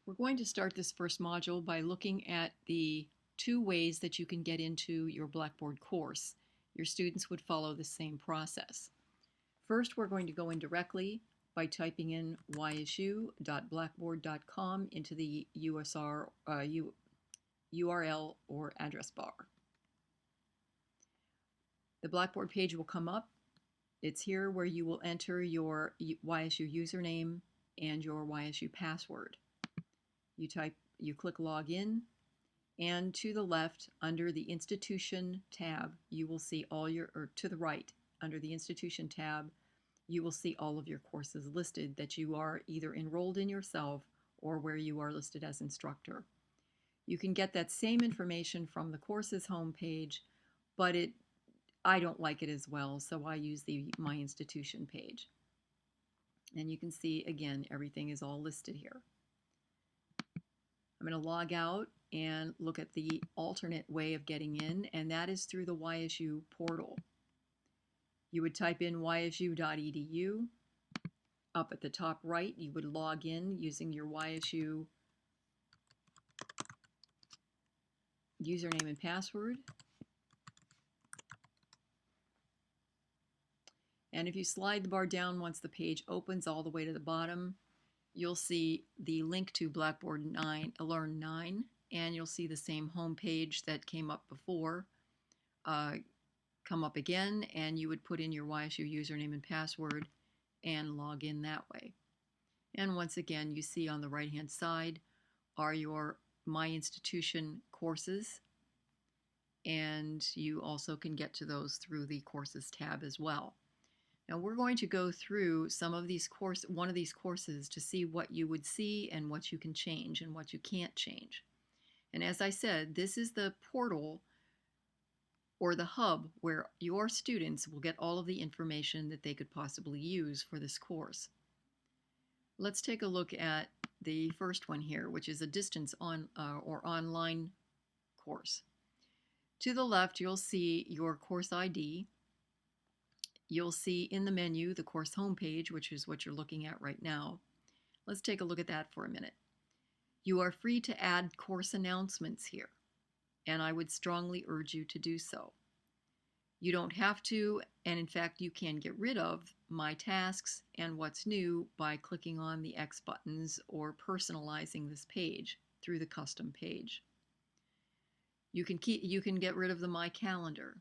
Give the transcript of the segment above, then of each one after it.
We're going to start this first module by looking at the two ways that you can get into your Blackboard course. Your students would follow the same process. First, we're going to go in directly by typing in ysu.blackboard.com into the URL or address bar. The Blackboard page will come up. It's here where you will enter your YSU username and your YSU password. You click Login, and to the left under the Institution tab, you will see to the right under the Institution tab, you will see all of your courses listed that you are either enrolled in yourself or where you are listed as instructor. You can get that same information from the courses homepage, but I don't like it as well, so I use the My Institution page. And you can see, again, everything is all listed here. I'm going to log out and look at the alternate way of getting in, and that is through the YSU portal. You would type in ysu.edu. Up at the top right, you would log in using your YSU username and password. And if you slide the bar down once the page opens all the way to the bottom, you'll see the link to Blackboard 9, Learn 9, and you'll see the same home page that came up before come up again, and you would put in your YSU username and password and log in that way. And once again, you see on the right-hand side are your My Institution courses, and you also can get to those through the Courses tab as well. Now we're going to go through one of these courses to see what you would see and what you can change and what you can't change. And as I said, this is the portal or the hub where your students will get all of the information that they could possibly use for this course. Let's take a look at the first one here, which is a distance or online course. To the left, you'll see your course ID. You'll see in the menu the course homepage, which is what you're looking at right now. Let's take a look at that for a minute. You are free to add course announcements here, and I would strongly urge you to do so. You don't have to, and in fact you can get rid of My Tasks and What's New by clicking on the X buttons or personalizing this page through the custom page. You can get rid of the My Calendar.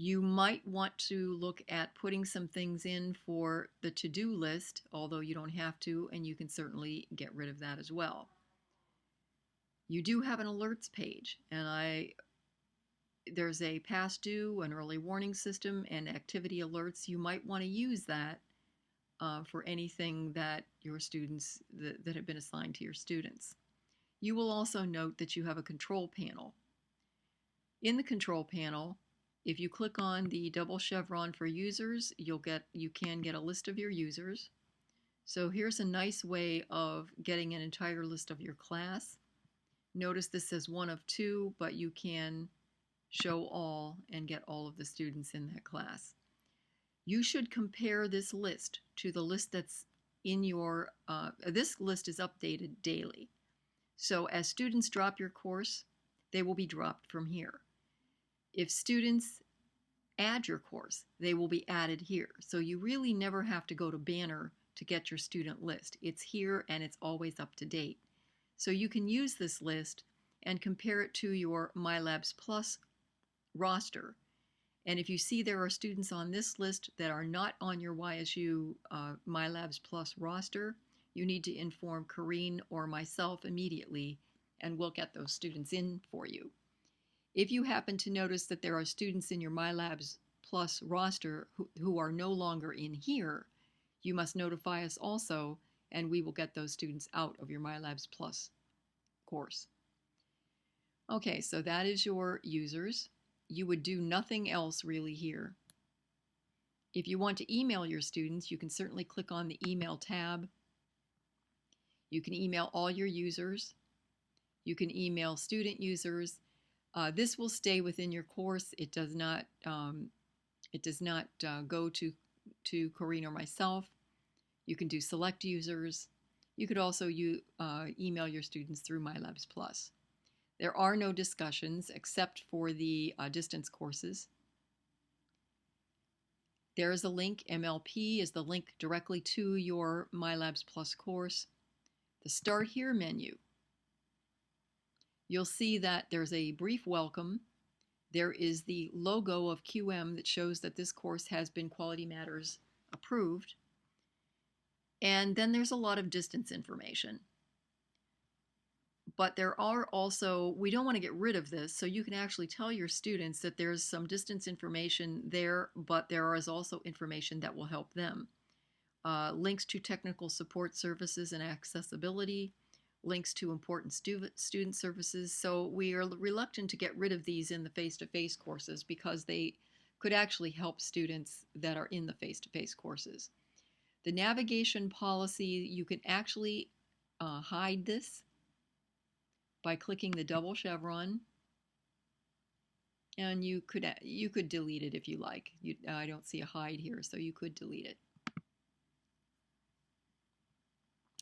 You might want to look at putting some things in for the to-do list, although you don't have to, and you can certainly get rid of that as well. You do have an alerts page, and there's a past due, an early warning system, and activity alerts. You might want to use that for anything that your students that have been assigned to your students. You will also note that you have a control panel. In the control panel, if you click on the double chevron for users, you can get a list of your users. So here's a nice way of getting an entire list of your class. Notice this says 1 of 2, but you can show all and get all of the students in that class. You should compare this list to the list that's in your, this list is updated daily. So as students drop your course, they will be dropped from here. If students add your course, they will be added here. So you really never have to go to Banner to get your student list. It's here and it's always up to date. So you can use this list and compare it to your MyLabs Plus roster. And if you see there are students on this list that are not on your YSU MyLabs Plus roster, you need to inform Corrine or myself immediately, and we'll get those students in for you. If you happen to notice that there are students in your MyLabs Plus roster who are no longer in here, you must notify us also, and we will get those students out of your MyLabs Plus course. Okay, so that is your users. You would do nothing else really here. If you want to email your students, you can certainly click on the Email tab. You can email all your users. You can email student users. This will stay within your course. It does not go to Corrine or myself. You can do select users. You could also email your students through MyLabs Plus. There are no discussions except for the distance courses. There is a link. MLP is the link directly to your MyLabs Plus course. The Start Here menu. You'll see that there's a brief welcome. There is the logo of QM that shows that this course has been Quality Matters approved. And then there's a lot of distance information. But there are also, we don't want to get rid of this, so you can actually tell your students that there's some distance information there, but there is also information that will help them. Links to technical support services and accessibility, links to important student services. So we are reluctant to get rid of these in the face-to-face courses because they could actually help students that are in the face-to-face courses. The navigation policy, you can actually hide this by clicking the double chevron, and you could delete it if you like. I don't see a hide here, so you could delete it.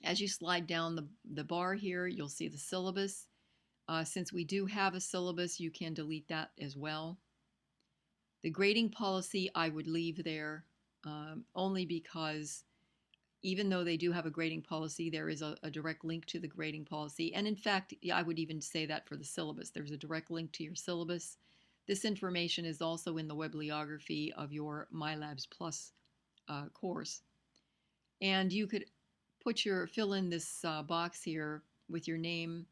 As you slide down the bar here, you'll see the syllabus. Since we do have a syllabus, you can delete that as well. The grading policy I would leave there, only because even though they do have a grading policy, there is a direct link to the grading policy. And in fact, I would even say that for the syllabus. There's a direct link to your syllabus. This information is also in the bibliography of your MyLabs Plus course. And you could fill in this box here with your name,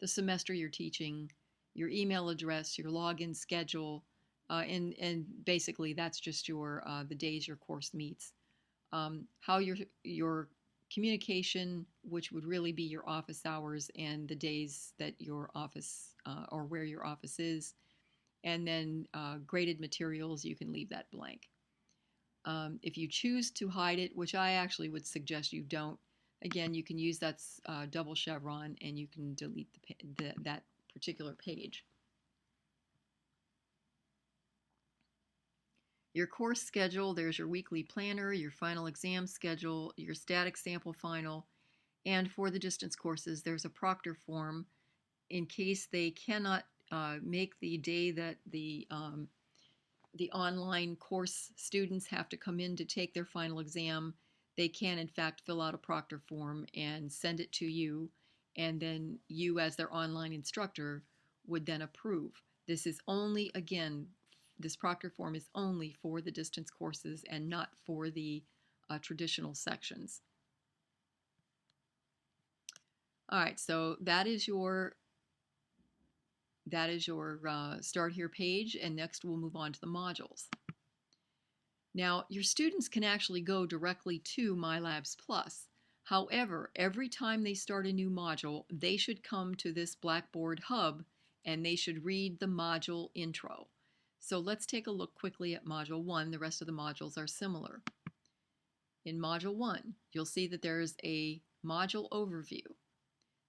the semester you're teaching, your email address, your login schedule, and basically that's just the days your course meets. How your communication, which would really be your office hours and the days that your office or where your office is, and then graded materials, you can leave that blank. If you choose to hide it, which I actually would suggest you don't, again, you can use that double chevron and you can delete that particular page. Your course schedule, there's your weekly planner, your final exam schedule, your static sample final, and for the distance courses, there's a proctor form in case they cannot make the day that the online course students have to come in to take their final exam. They can, in fact, fill out a proctor form and send it to you, and then you, as their online instructor, would then approve. This is only, again, this proctor form is only for the distance courses and not for the traditional sections. All right, so that is your Start Here page, and next we'll move on to the modules. Now, your students can actually go directly to MyLabs Plus. However, every time they start a new module, they should come to this Blackboard Hub and they should read the module intro. So let's take a look quickly at Module 1. The rest of the modules are similar. In Module 1, you'll see that there's a module overview.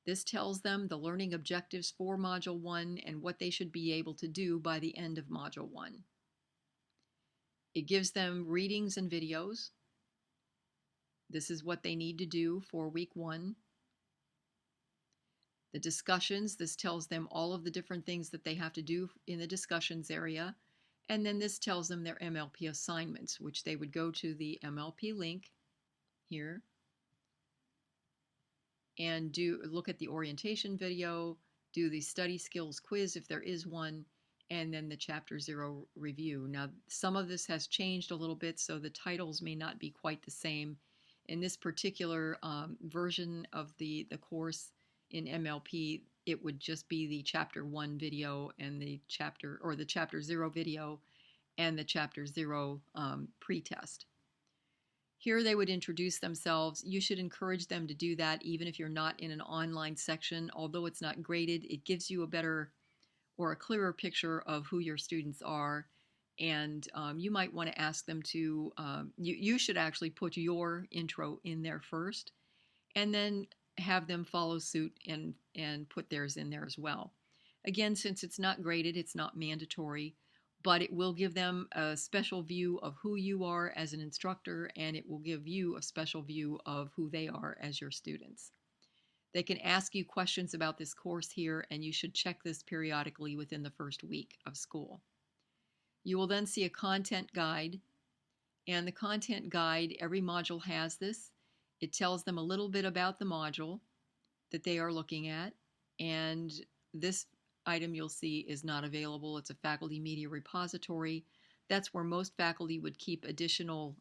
This tells them the learning objectives for Module 1 and what they should be able to do by the end of Module 1. It gives them readings and videos. This is what they need to do for Week 1. The discussions, this tells them all of the different things that they have to do in the discussions area. And then this tells them their MLP assignments, which they would go to the MLP link here and look at the orientation video, do the study skills quiz if there is one, and then the Chapter 0 review. Now, some of this has changed a little bit, so the titles may not be quite the same. In this particular version of the course in MLP, it would just be the Chapter 1 video and the Chapter 0 video and the Chapter 0 pretest. Here they would introduce themselves. You should encourage them to do that even if you're not in an online section. Although it's not graded, it gives you a better or a clearer picture of who your students are. And you might want to ask them to, you should actually put your intro in there first and then have them follow suit and put theirs in there as well. Again, since it's not graded, it's not mandatory. but it will give them a special view of who you are as an instructor, and it will give you a special view of who they are as your students. They can ask you questions about this course here, and you should check this periodically within the first week of school. You will then see a content guide, and the content guide, every module has this. It tells them a little bit about the module that they are looking at, and this item you'll see is not available. It's a faculty media repository. That's where most faculty would keep additional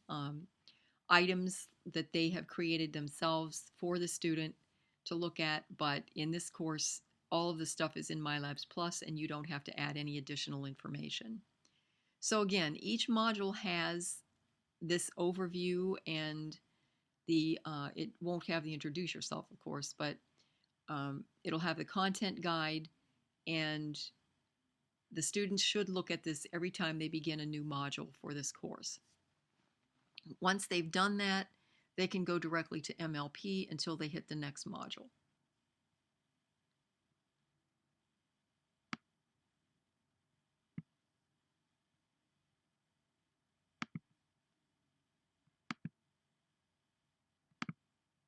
items that they have created themselves for the student to look at, but in this course, all of the stuff is in MyLabs Plus, and you don't have to add any additional information. So again, each module has this overview, and it won't have the introduce yourself, of course, but it'll have the content guide, and the students should look at this every time they begin a new module for this course. Once they've done that, they can go directly to MLP until they hit the next module.